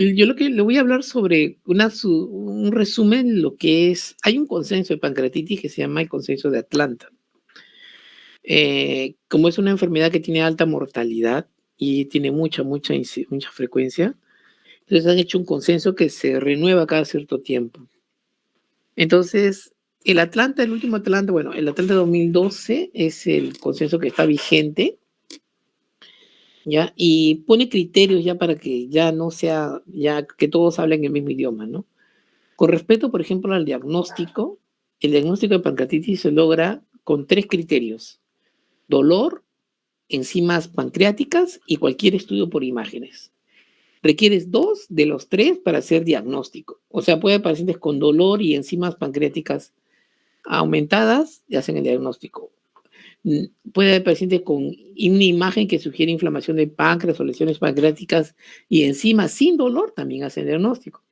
Yo lo que le voy a hablar sobre un resumen, lo que es, hay un consenso de pancreatitis que se llama el consenso de Atlanta. Como es una enfermedad que tiene alta mortalidad y tiene mucha frecuencia, entonces han hecho un consenso que se renueva cada cierto tiempo. Entonces, el último Atlanta, bueno, el Atlanta 2012 es el consenso que está vigente, ¿ya? Y pone criterios ya para que ya no sea, ya que todos hablen el mismo idioma, ¿no? Con respecto, por ejemplo, al diagnóstico, el diagnóstico de pancreatitis se logra con 3 criterios: dolor, enzimas pancreáticas y cualquier estudio por imágenes. Requieres 2 de los 3 para hacer diagnóstico. O sea, puede haber pacientes con dolor y enzimas pancreáticas aumentadas y hacen el diagnóstico. Puede haber pacientes con una imagen que sugiere inflamación de páncreas o lesiones pancreáticas y enzimas sin dolor también hacen el diagnóstico.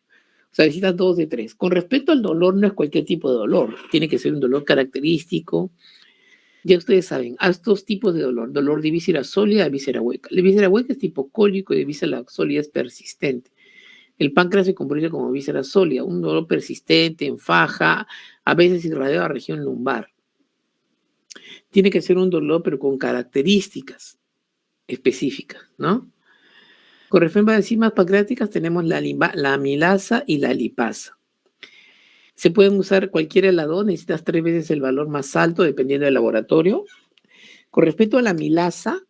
O sea, necesitas 2 de 3. Con respecto al dolor, no es cualquier tipo de dolor. Tiene que ser un dolor característico. Ya ustedes saben, hay 2 tipos de dolor: dolor de víscera sólida y víscera hueca. La víscera hueca es tipo cólico y de víscera sólida es persistente. El páncreas se comporta como víscera sólida, un dolor persistente, en faja, a veces irradiado a la región lumbar. Tiene que ser un dolor, pero con características específicas, ¿no? Con respecto a enzimas pancreáticas, tenemos la amilasa y la lipasa. Se pueden usar cualquiera de las dos, necesitas 3 veces el valor más alto dependiendo del laboratorio. Con respecto a la amilasa,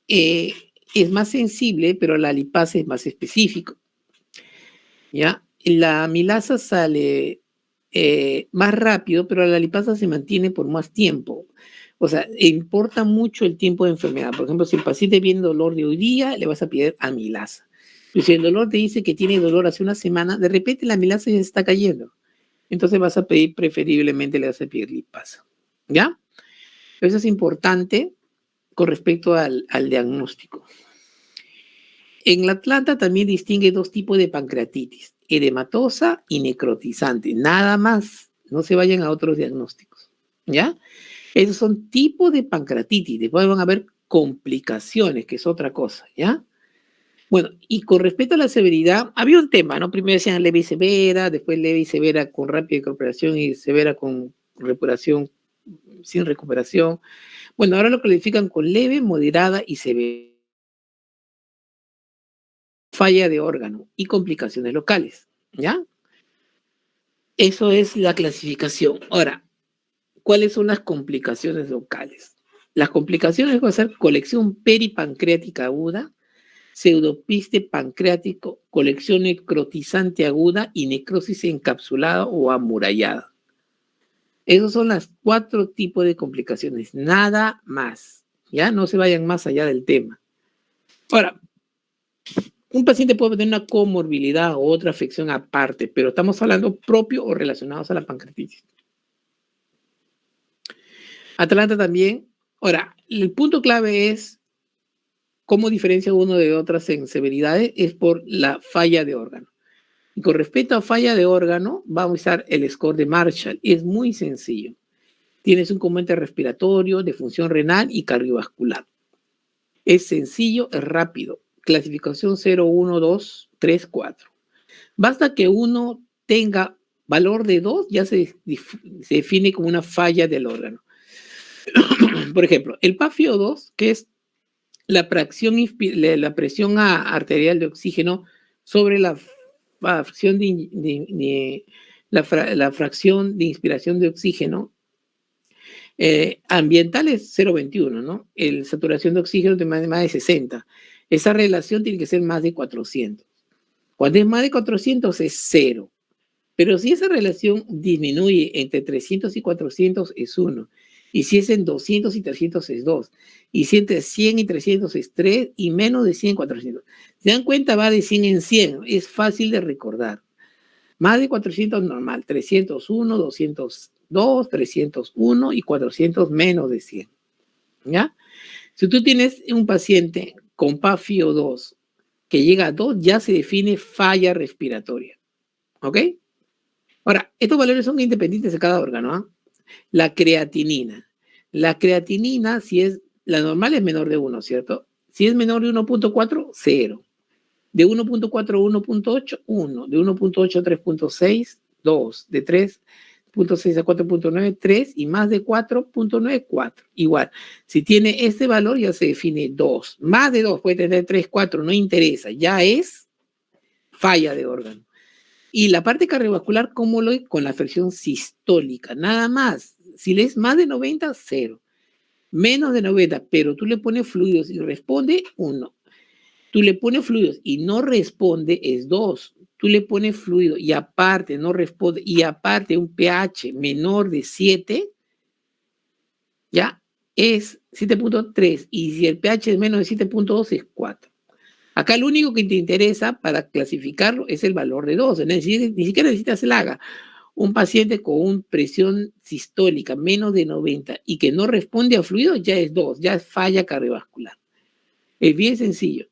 es más sensible, pero la lipasa es más específico, ¿ya? La amilasa sale más rápido, pero la lipasa se mantiene por más tiempo. O sea, importa mucho el tiempo de enfermedad. Por ejemplo, si el paciente tiene dolor de hoy día, le vas a pedir amilasa. Pero si el dolor te dice que tiene dolor hace una semana, de repente la amilasa ya se está cayendo. Entonces vas a pedir, preferiblemente le vas a pedir lipasa, ¿ya? Eso es importante con respecto al diagnóstico. En la Atlanta también distingue 2 tipos de pancreatitis: edematosa y necrotizante. Nada más, no se vayan a otros diagnósticos, ¿ya? Esos son tipos de pancreatitis. Después van a haber complicaciones, que es otra cosa, ¿ya? Bueno, y con respecto a la severidad, había un tema, ¿no? Primero decían leve y severa, después leve y severa con rápida recuperación y severa con recuperación sin recuperación. Bueno, ahora lo califican con leve, moderada y severa. Falla de órgano y complicaciones locales, ¿ya? Eso es la clasificación. Ahora, ¿cuáles son las complicaciones locales? Las complicaciones van a ser colección peripancreática aguda, pseudopiste pancreático, colección necrotizante aguda y necrosis encapsulada o amurallada. Esos son los 4 tipos de complicaciones, nada más. Ya no se vayan más allá del tema. Ahora, un paciente puede tener una comorbilidad o otra afección aparte, pero estamos hablando propio o relacionados a la pancreatitis. Atlanta también. Ahora, el punto clave es cómo diferencia uno de otras en severidades, es por la falla de órgano. Y con respecto a falla de órgano, vamos a usar el score de Marshall. Es muy sencillo. Tienes un componente respiratorio, de función renal y cardiovascular. Es sencillo, es rápido. Clasificación 0, 1, 2, 3, 4. Basta que uno tenga valor de 2, ya se define como una falla del órgano. Por ejemplo, el PaFio2, que es la presión arterial de oxígeno sobre la fracción la fracción de inspiración de oxígeno ambiental es 0,21, ¿no? La saturación de oxígeno de más de 60. Esa relación tiene que ser más de 400. Cuando es más de 400 es 0. Pero si esa relación disminuye entre 300 y 400 es 1. Y si es en 200 y 300 es 2. Y si entre 100 y 300 es 3. Y menos de 100, 400. ¿Se dan cuenta? Va de 100 en 100. Es fácil de recordar. Más de 400 normal. 301, 202, 301 y 400 menos de 100. ¿Ya? Si tú tienes un paciente con PaFio2 que llega a 2, ya se define falla respiratoria. ¿Ok? Ahora, estos valores son independientes de cada órgano, ¿eh? La creatinina. La creatinina, si es, la normal es menor de 1, ¿cierto? Si es menor de 1,4, 0. De 1.4 a 1.8, 1. De 1.8 a 3.6, 2. De 3.6 a 4.9, 3. Y más de 4.9, 4. Igual, si tiene este valor ya se define 2. Más de 2 puede tener 3, 4, no interesa. Ya es falla de órgano. Y la parte cardiovascular, ¿cómo lo hay? Con la fracción sistólica, nada más. Si le es más de 90, 0. Menos de 90, pero tú le pones fluidos y responde, 1. Tú le pones fluidos y no responde, es 2. Tú le pones fluido y aparte no responde, y aparte un pH menor de 7, ya es 7.3. Y si el pH es menos de 7.2, es 4. Acá lo único que te interesa para clasificarlo es el valor de 2. Ni siquiera necesitas el AGA. Un paciente con una presión sistólica menos de 90 y que no responde a fluido ya es 2, ya es falla cardiovascular. Es bien sencillo.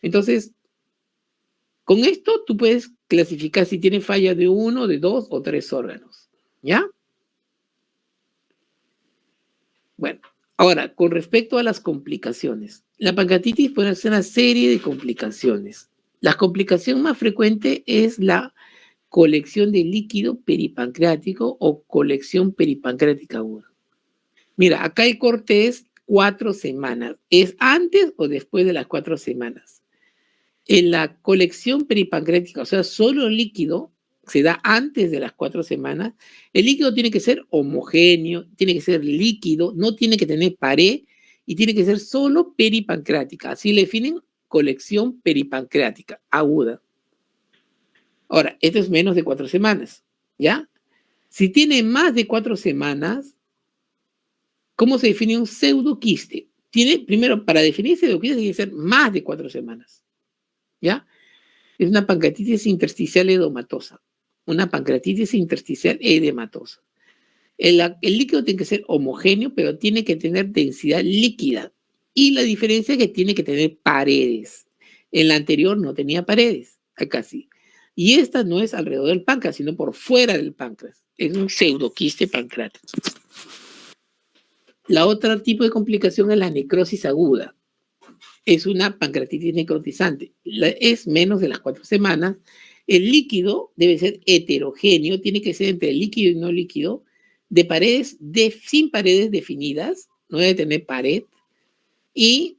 Entonces, con esto tú puedes clasificar si tiene falla de 1, de 2 o 3 órganos. ¿Ya? Bueno, ahora, con respecto a las complicaciones. La pancreatitis puede ser una serie de complicaciones. La complicación más frecuente es la colección de líquido peripancreático o colección peripancreática aguda. Mira, acá el corte es 4 semanas. ¿Es antes o después de las 4 semanas? En la colección peripancreática, o sea, solo el líquido se da antes de las 4 semanas. El líquido tiene que ser homogéneo, tiene que ser líquido, no tiene que tener pared y tiene que ser solo peripancreática. Así le definen colección peripancreática aguda. Ahora, esto es menos de 4 semanas, ¿ya? Si tiene más de 4 semanas, ¿cómo se define un pseudoquiste? Primero, para definir pseudoquiste tiene que ser más de 4 semanas, ¿ya? Es una pancreatitis intersticial edematosa. Una pancreatitis intersticial edematosa. El líquido tiene que ser homogéneo, pero tiene que tener densidad líquida. Y la diferencia es que tiene que tener paredes. En la anterior no tenía paredes, acá sí. Y esta no es alrededor del páncreas, sino por fuera del páncreas. Es un pseudoquiste pancreático. La otra tipo de complicación es la necrosis aguda. Es una pancreatitis necrotizante. Es menos de las 4 semanas. El líquido debe ser heterogéneo, tiene que ser entre líquido y no líquido, de paredes sin paredes definidas, no debe tener pared, y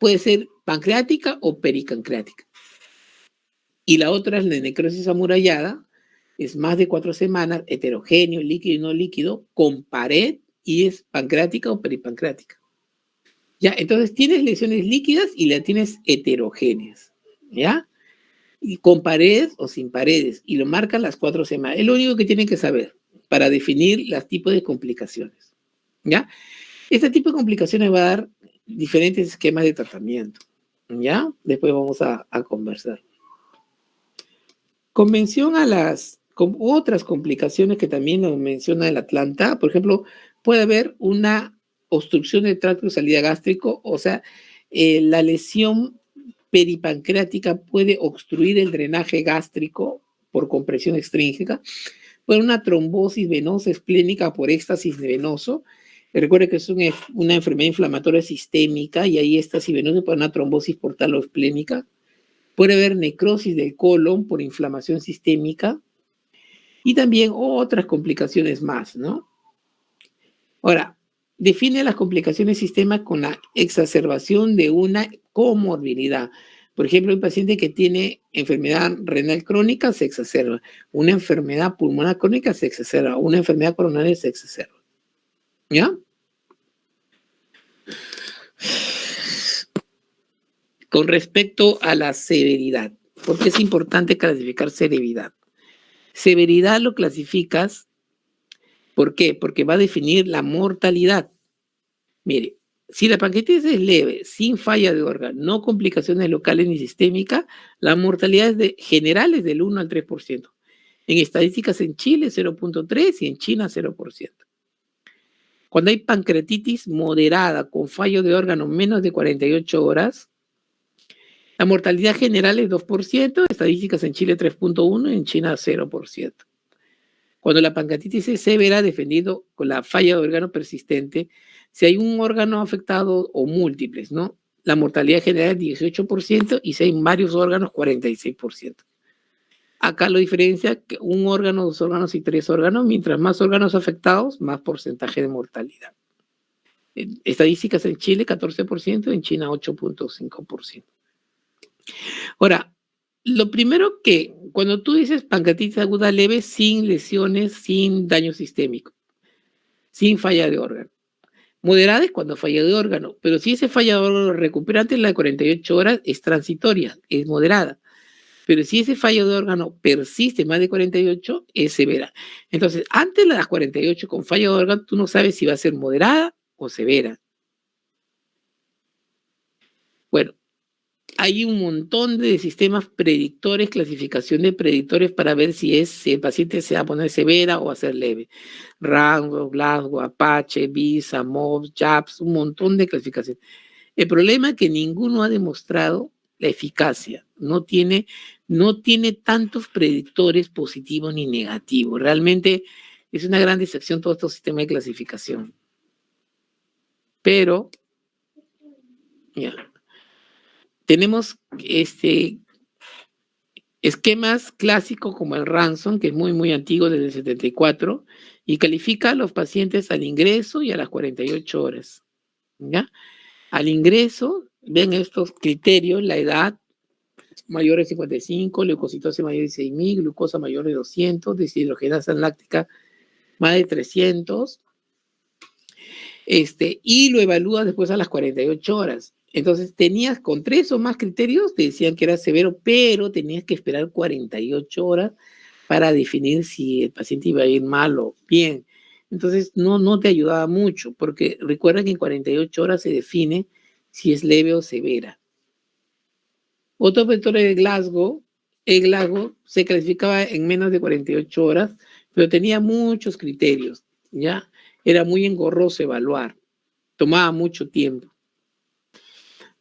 puede ser pancreática o peripancreática. Y la otra es la necrosis amurallada, es más de 4 semanas, heterogéneo, líquido y no líquido, con pared, y es pancreática o peripancreática. ¿Ya? Entonces tienes lesiones líquidas y las tienes heterogéneas, ¿ya? Y con paredes o sin paredes, y lo marcan las 4 semanas. Es lo único que tienen que saber para definir los tipos de complicaciones, ¿ya? Este tipo de complicaciones va a dar diferentes esquemas de tratamiento, ¿ya? Después vamos a conversar. Convención a con otras complicaciones que también nos menciona el Atlanta, por ejemplo, puede haber una obstrucción del tracto de salida gástrico, o sea, la lesión peripancreática puede obstruir el drenaje gástrico por compresión extrínseca, puede una trombosis venosa esplénica por éxtasis venoso. Recuerde que es una enfermedad inflamatoria sistémica y ahí éxtasis venoso puede una trombosis por taloesplénica. Puede haber necrosis del colon por inflamación sistémica y también otras complicaciones más, ¿no? Ahora, define las complicaciones sistémicas con la exacerbación de una comorbilidad. Por ejemplo, un paciente que tiene enfermedad renal crónica se exacerba, una enfermedad pulmonar crónica se exacerba, una enfermedad coronaria se exacerba. ¿Ya? Con respecto a la severidad, porque es importante clasificar severidad. Severidad lo clasificas, ¿por qué? Porque va a definir la mortalidad. Mire, si la pancreatitis es leve, sin falla de órgano, no complicaciones locales ni sistémicas, la mortalidad general es del 1 al 3%. En estadísticas en Chile 0.3 y en China 0%. Cuando hay pancreatitis moderada con fallo de órgano menos de 48 horas, la mortalidad general es 2%, estadísticas en Chile 3.1 y en China 0%. Cuando la pancreatitis es severa, definido con la falla de órgano persistente, si hay un órgano afectado o múltiples, ¿no? la mortalidad general es 18% y si hay varios órganos, 46%. Acá lo diferencia que un órgano, 2 órganos y 3 órganos, mientras más órganos afectados, más porcentaje de mortalidad. Estadísticas en Chile, 14%, en China, 8.5%. Ahora, lo primero que, cuando tú dices pancreatitis aguda leve, sin lesiones, sin daño sistémico, sin falla de órgano. Moderada es cuando falla de órgano, pero si ese falla de órgano recupera antes de las 48 horas, es transitoria, es moderada. Pero si ese fallo de órgano persiste más de 48, es severa. Entonces, antes de las 48 con fallo de órgano, tú no sabes si va a ser moderada o severa. Bueno, hay un montón de sistemas predictores, clasificación de predictores para ver si el paciente se va a poner severa o va a ser leve. Rango, Glasgow, Apache, VISA, MOBS, JAPS, un montón de clasificaciones. El problema es que ninguno ha demostrado la eficacia. No tiene tantos predictores positivos ni negativos. Realmente es una gran decepción todo este sistema de clasificación. Pero, ya, tenemos esquemas clásicos como el Ransom, que es muy, muy antiguo, desde el 74, y califica a los pacientes al ingreso y a las 48 horas. ¿Ya? Al ingreso, ven estos criterios, la edad mayor de 55, leucocitosis mayor de 6.000, glucosa mayor de 200, deshidrogenasa láctica más de 300, y lo evalúas después a las 48 horas. Entonces tenías con 3 o más criterios, te decían que era severo, pero tenías que esperar 48 horas para definir si el paciente iba a ir mal o bien. Entonces no te ayudaba mucho, porque recuerda que en 48 horas se define si es leve o severa. Otro vector de Glasgow, el Glasgow se clasificaba en menos de 48 horas, pero tenía muchos criterios, ¿ya? Era muy engorroso evaluar, tomaba mucho tiempo.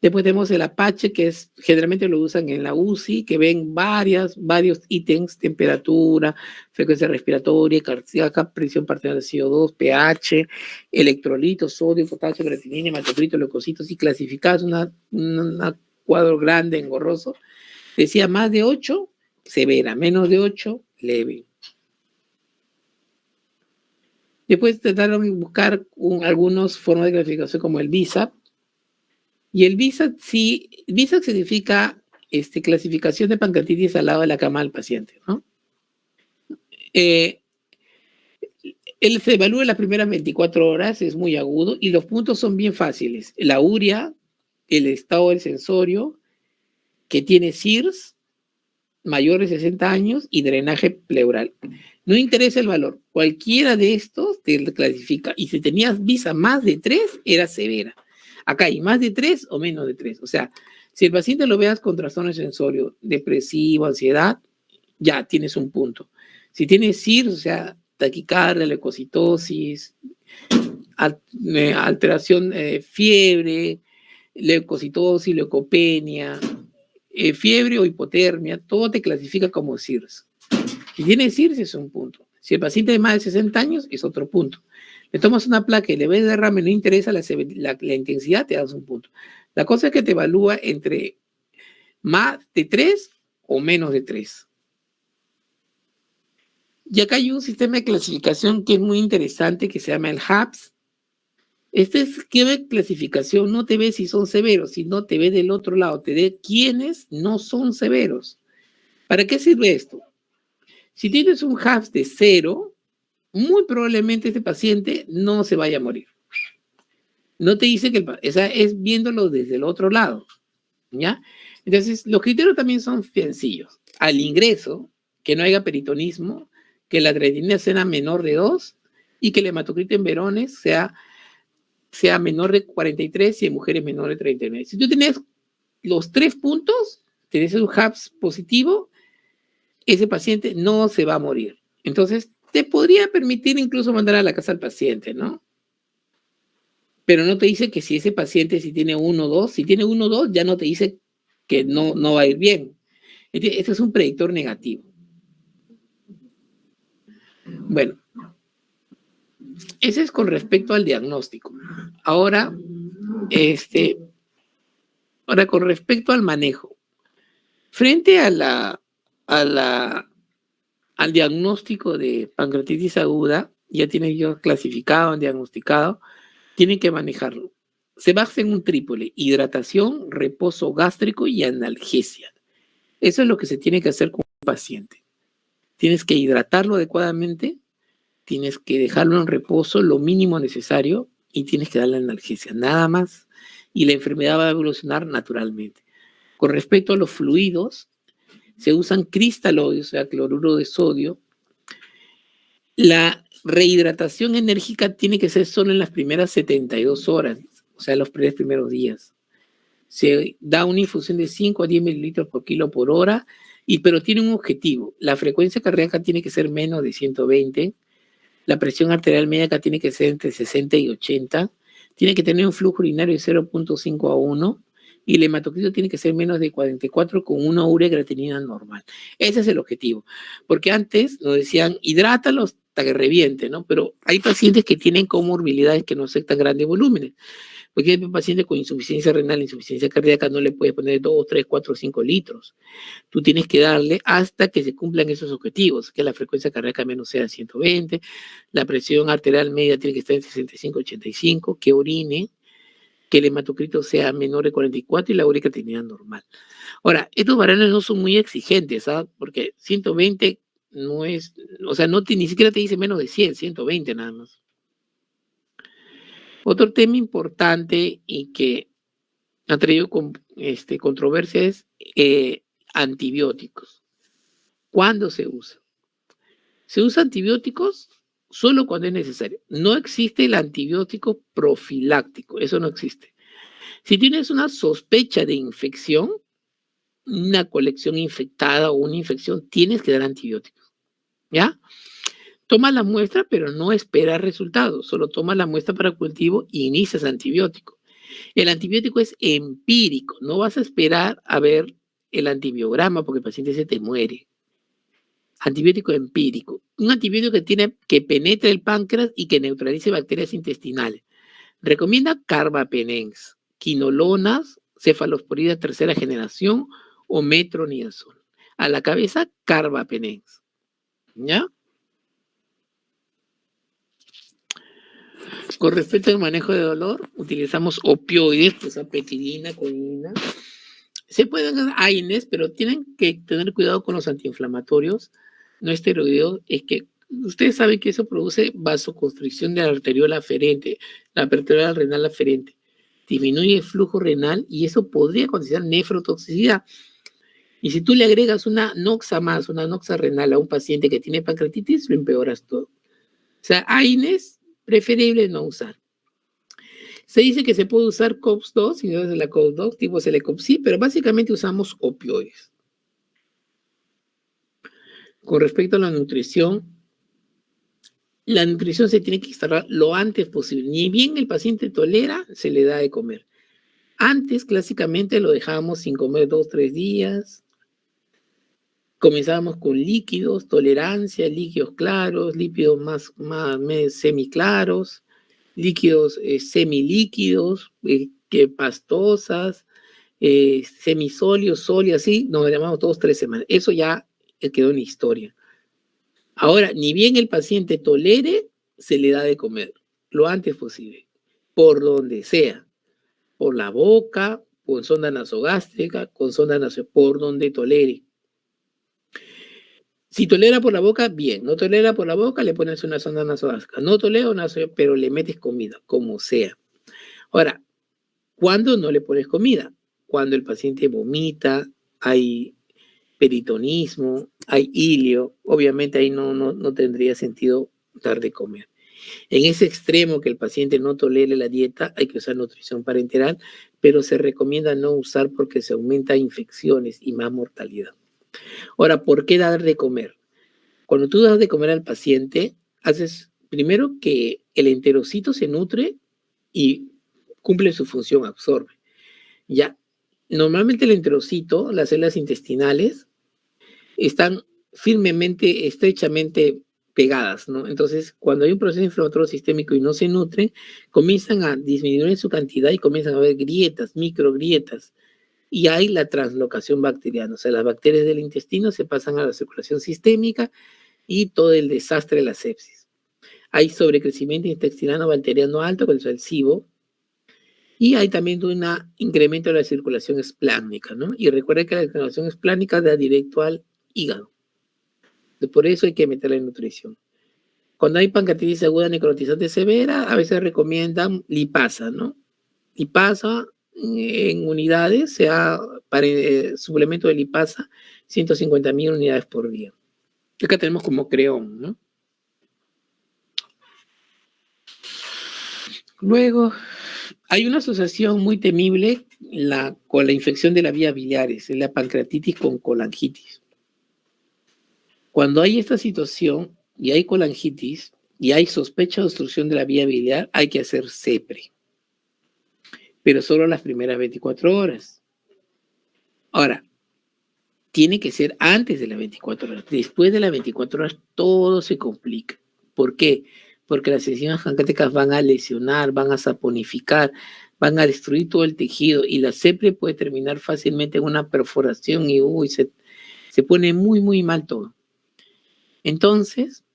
Después tenemos el Apache, que generalmente lo usan en la UCI, que ven varios ítems, temperatura, frecuencia respiratoria, cardíaca, presión parcial de CO2, pH, electrolitos, sodio, potasio, creatinina, hematocrito, leucocitos, y clasificadas una cuadro grande, engorroso. Decía más de 8, severa, menos de 8, leve. Después trataron de buscar algunas formas de clasificación como el BISAP. Y el BISAP significa clasificación de pancreatitis al lado de la cama del paciente, ¿no? Él se evalúa en las primeras 24 horas, es muy agudo, y los puntos son bien fáciles. La urea, el estado del sensorio, que tiene CIRS, mayor de 60 años, y drenaje pleural. No interesa el valor, cualquiera de estos te clasifica. Y si tenías visa más de 3, era severa. Acá hay más de 3 o menos de 3. O sea, si el paciente lo veas con trastorno sensorio, depresivo, ansiedad, ya tienes un punto. Si tienes CIRS, o sea, taquicardia, leucocitosis, alteración, fiebre, leucocitosis, leucopenia, fiebre o hipotermia, todo te clasifica como CIRS. Si tiene CIRS es un punto. Si el paciente de más de 60 años es otro punto. Le tomas una placa y le ves derrame, no interesa la intensidad, te das un punto. La cosa es que te evalúa entre más de 3 o menos de 3. Y acá hay un sistema de clasificación que es muy interesante que se llama el HAPS. Este esquema de clasificación no te ve si son severos, sino te ve del otro lado, te ve quiénes no son severos. ¿Para qué sirve esto? Si tienes un HAPS de 0, muy probablemente este paciente no se vaya a morir. No te dice que es viéndolo desde el otro lado, ¿ya? Entonces, los criterios también son sencillos. Al ingreso, que no haya peritonismo, que la creatinina sea menor de 2 y que el hematocrito en varones sea menor de 43 y en mujeres menor de 39. Si tú tienes los 3 puntos, tienes un HAPS positivo, ese paciente no se va a morir. Entonces, te podría permitir incluso mandar a la casa al paciente, ¿no? Pero no te dice que si ese paciente, si tiene 1 o 2, si tiene 1 o 2, ya no te dice que no va a ir bien. Este es un predictor negativo. Bueno, ese es con respecto al diagnóstico. Ahora, Ahora, con respecto al manejo, frente a la, al diagnóstico de pancreatitis aguda, ya tiene yo clasificado, diagnosticado, tienen que manejarlo. Se basa en un trípode: hidratación, reposo gástrico y analgesia. Eso es lo que se tiene que hacer con un paciente. Tienes que hidratarlo adecuadamente, tienes que dejarlo en reposo lo mínimo necesario y tienes que darle analgesia, nada más. Y la enfermedad va a evolucionar naturalmente. Con respecto a los fluidos, se usan cristaloides, o sea, cloruro de sodio. La rehidratación enérgica tiene que ser solo en las primeras 72 horas, o sea, los primeros días. Se da una infusión de 5 a 10 mililitros por kilo por hora, pero tiene un objetivo. La frecuencia cardíaca tiene que ser menos de 120, la presión arterial media tiene que ser entre 60 y 80, tiene que tener un flujo urinario de 0.5 a 1 y el hematocrito tiene que ser menos de 44 con una ureagratinina normal. Ese es el objetivo. Porque antes nos decían, hidrátalos hasta que reviente, ¿no? Pero hay pacientes que tienen comorbilidades que no aceptan grandes volúmenes. Porque hay pacientes con insuficiencia renal, insuficiencia cardíaca, no le puedes poner 2, 3, 4, 5 litros. Tú tienes que darle hasta que se cumplan esos objetivos, que la frecuencia cardíaca menos sea 120, la presión arterial media tiene que estar en 65, 85, que orine, que el hematocrito sea menor de 44 y la ureacritinina normal. Ahora, estos varones no son muy exigentes, ¿sabes? Porque 120 no es, o sea, no ni siquiera te dice menos de 100, 120 nada más. Otro tema importante y que ha traído controversia es antibióticos. ¿Cuándo se usa? Se usa antibióticos solo cuando es necesario. No existe el antibiótico profiláctico, eso no existe. Si tienes una sospecha de infección, una colección infectada o una infección, tienes que dar antibióticos, ¿ya? Toma la muestra, pero no espera resultados, solo toma la muestra para cultivo y inicias antibiótico. El antibiótico es empírico, no vas a esperar a ver el antibiograma porque el paciente se te muere. Antibiótico empírico, un antibiótico que penetre el páncreas y que neutralice bacterias intestinales. Recomienda carbapenems, quinolonas, cefalosporina tercera generación o metronidazol. A la cabeza, carbapenems. ¿Ya? Con respecto al manejo de dolor, utilizamos opioides, pues apetilina, codeína. Se pueden dar AINES, pero tienen que tener cuidado con los antiinflamatorios no esteroideos. Es que ustedes saben que eso produce vasoconstricción de la arteriola aferente, la arteriola renal aferente. Disminuye el flujo renal y eso podría considerar nefrotoxicidad. Y si tú le agregas una noxa más, una noxa renal a un paciente que tiene pancreatitis, lo empeoras todo. O sea, AINES, preferible no usar. Se dice que se puede usar COX-2, si no es de la COX-2, tipo Celecoxib, pero básicamente usamos opioides. Con respecto a la nutrición se tiene que instalar lo antes posible. Ni bien el paciente tolera, se le da de comer. Antes, clásicamente, lo dejábamos sin comer 2, 3 días. Comenzábamos con líquidos, tolerancia, líquidos claros, líquidos más semiclaros, líquidos semilíquidos, que pastosas, semisólidos, sólidos, así, nos llamamos 2, 3 semanas. Eso ya quedó en la historia. Ahora, ni bien el paciente tolere, se le da de comer lo antes posible, por donde sea, por la boca, con sonda nasogástrica, con sonda nasogástrica, por donde tolere. Si tolera por la boca, bien. No tolera por la boca, le pones una sonda nasogástrica. No tolera, pero le metes comida, como sea. Ahora, ¿cuándo no le pones comida? Cuando el paciente vomita, hay peritonismo, hay ilio, obviamente ahí no tendría sentido dar de comer. En ese extremo que el paciente no tolere la dieta, hay que usar nutrición parenteral, pero se recomienda no usar porque se aumenta infecciones y más mortalidad. Ahora, ¿por qué dar de comer? Cuando tú das de comer al paciente, haces primero que el enterocito se nutre y cumple su función, absorbe. Ya, normalmente el enterocito, las células intestinales, están firmemente, estrechamente pegadas, ¿no? Entonces, cuando hay un proceso inflamatorio sistémico y no se nutren, comienzan a disminuir su cantidad y comienzan a haber grietas, microgrietas, y hay la translocación bacteriana, o sea, las bacterias del intestino se pasan a la circulación sistémica y todo el desastre de la sepsis. Hay sobrecrecimiento intestinal bacteriano alto, que es el SIBO, y hay también un incremento de la circulación esplánica, ¿no? Y recuerda que la circulación esplánica da directo al hígado. Por eso hay que meterla en nutrición. Cuando hay pancreatitis aguda necrotizante severa, a veces recomiendan lipasa, ¿no? Lipasa en unidades, sea para suplemento de lipasa, 150.000 unidades por día. Acá tenemos como creón, ¿no? Luego, hay una asociación muy temible con la infección de las vías biliares, es la pancreatitis con colangitis. Cuando hay esta situación y hay colangitis y hay sospecha de obstrucción de la vía biliar, hay que hacer CEPRE, pero solo las primeras 24 horas. Ahora, tiene que ser antes de las 24 horas. Después de las 24 horas todo se complica. ¿Por qué? Porque las enzimas pancreáticas van a lesionar, van a saponificar, van a destruir todo el tejido y la CEPRE puede terminar fácilmente en una perforación y se pone muy, muy mal todo. Entonces,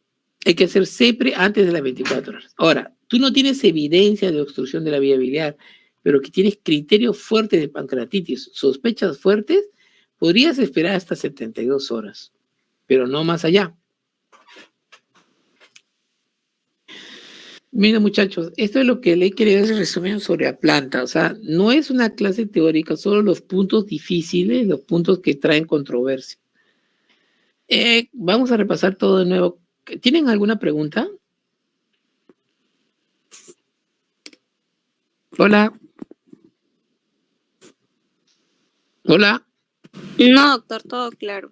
hay que hacer CEPRE antes de las 24 horas. Ahora, tú no tienes evidencia de obstrucción de la vía biliar, pero que tienes criterios fuertes de pancreatitis, sospechas fuertes, podrías esperar hasta 72 horas, pero no más allá. Mira, muchachos, esto es lo que le he querido resumir sobre la planta. O sea, no es una clase teórica, solo los puntos difíciles, los puntos que traen controversia. Vamos a repasar todo de nuevo. ¿Tienen alguna pregunta? Hola. Hola. No, doctor, todo claro.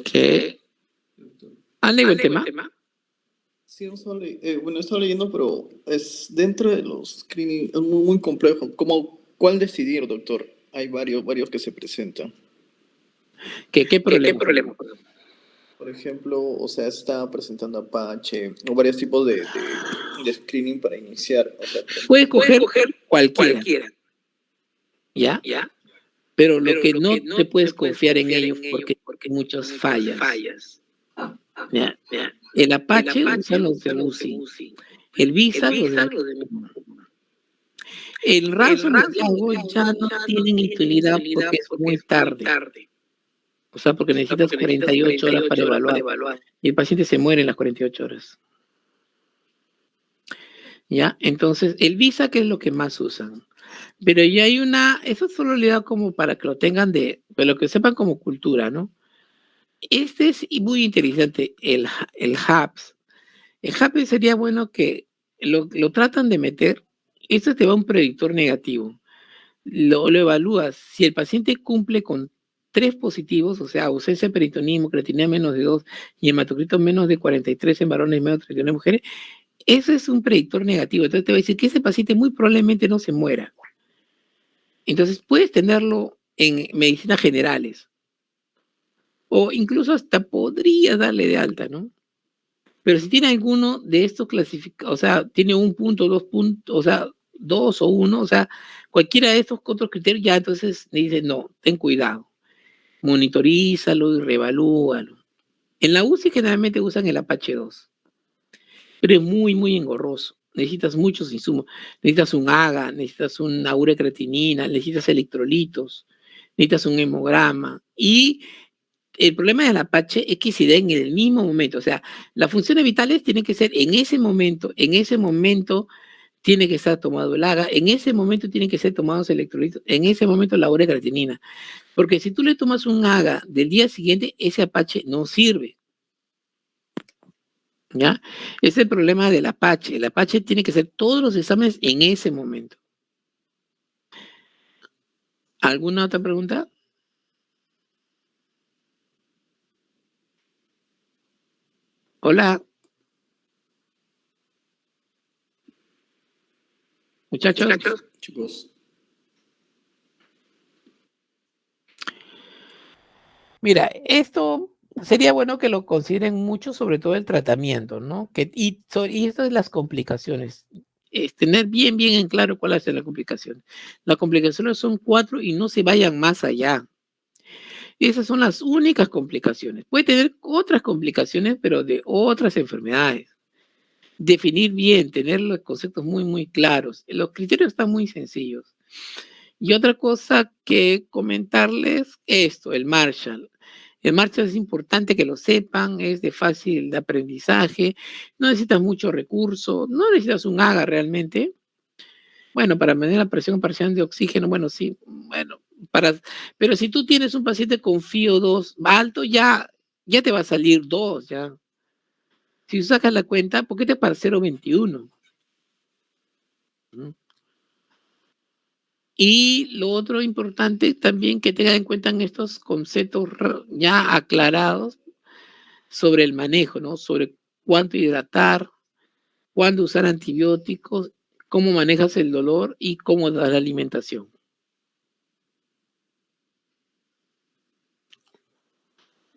¿Qué? ¿Han leído el tema? Sí, bueno, estaba leyendo, pero es dentro de los screening, es muy, muy complejo. ¿Cuál decidir, doctor? Hay varios que se presentan. ¿Qué problema? Por ejemplo, o sea, está presentando Apache o varios tipos de screening para iniciar. O sea, puedes coger cualquiera. ¿Ya? Pero lo que no te puedes confiar en ellos porque hay muchas fallas. ¿Ya? El Apache usan los de UCI. El Visa los de... El Ransom y el ya no tienen utilidad porque es muy tarde. O sea, porque necesitas 48 horas para evaluar. Y el paciente se muere en las 48 horas. ¿Ya? Entonces, el Visa, ¿qué es lo que más usan? Pero ya hay eso solo le da como para que lo tengan pero que sepan como cultura, ¿no? Este es muy interesante, el HAPS. El HAPS sería bueno que lo tratan de meter, esto te va a un predictor negativo. Lo evalúas, si el paciente cumple con 3 positivos, o sea, ausencia de peritonismo, creatinina menos de 2 y hematocrito menos de 43 en varones y menos de 31 en mujeres, eso es un predictor negativo. Entonces te va a decir que ese paciente muy probablemente no se muera. Entonces puedes tenerlo en medicinas generales o incluso hasta podrías darle de alta, ¿no? Pero si tiene alguno de estos clasificados, o sea, tiene 1 punto, 2 puntos, o sea, 2 o 1, o sea, cualquiera de estos otros criterios, ya entonces le dice, no, ten cuidado, monitorízalo y reevalúalo. En la UCI generalmente usan el Apache 2, pero es muy, muy engorroso. Necesitas muchos insumos. Necesitas un AGA, necesitas una urecreatinina, necesitas electrolitos, necesitas un hemograma. Y el problema del Apache es que se da en el mismo momento. O sea, las funciones vitales tienen que ser en ese momento tiene que estar tomado el AGA, en ese momento tienen que ser tomados electrolitos, en ese momento la urecreatinina. Porque si tú le tomas un AGA del día siguiente, ese Apache no sirve. ¿Ya? Es el problema del Apache. El Apache tiene que hacer todos los exámenes en ese momento. ¿Alguna otra pregunta? Hola. Muchachos. Chicos. Mira, esto sería bueno que lo consideren mucho, sobre todo el tratamiento, ¿no? Y esto de las complicaciones. es tener bien en claro cuáles son las complicaciones. Las complicaciones son 4 y no se vayan más allá. Esas son las únicas complicaciones. Puede tener otras complicaciones, pero de otras enfermedades. Definir bien, tener los conceptos muy claros. Los criterios están muy sencillos. Y otra cosa que comentarles, esto, el Marshall. El Marshall es importante que lo sepan, es de fácil aprendizaje, no necesitas mucho recurso, no necesitas un AGA realmente. Bueno, para medir la presión parcial de oxígeno, bueno, sí, bueno, pero si tú tienes un paciente con FIO2 alto, ya te va a salir 2, ya. Si tú sacas la cuenta, ¿por qué te para 0,21? Y lo otro importante también que tengan en cuenta en estos conceptos ya aclarados sobre el manejo, ¿no? Sobre cuánto hidratar, cuándo usar antibióticos, cómo manejas el dolor y cómo dar la alimentación.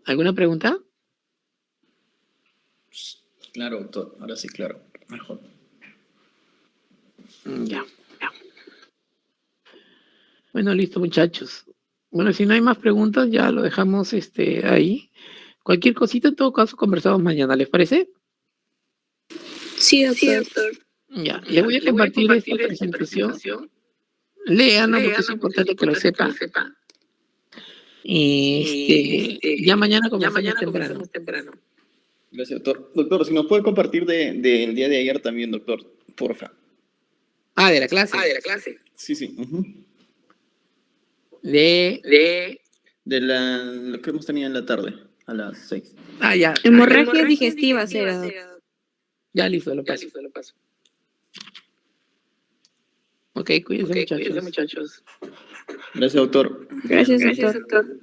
¿Alguna pregunta? Claro, doctor. Ahora sí, claro. Mejor. Ya. Bueno, listo, muchachos. Bueno, si no hay más preguntas, ya lo dejamos ahí. Cualquier cosita, en todo caso, conversamos mañana, ¿les parece? Sí, doctor. Ya, le voy a compartir esta presentación. Léanlo porque es importante que lo sepa. Y ya mañana comenzamos temprano. Gracias, doctor. Doctor, si nos puede compartir del día de ayer también, doctor, porfa. De la clase. Sí. De Lo que hemos tenido en la tarde, a las 6. ya. Hemorragias digestivas era. Ya listo, lo paso. Ok, cuídense, muchachos. Gracias, doctor. Gracias, doctor.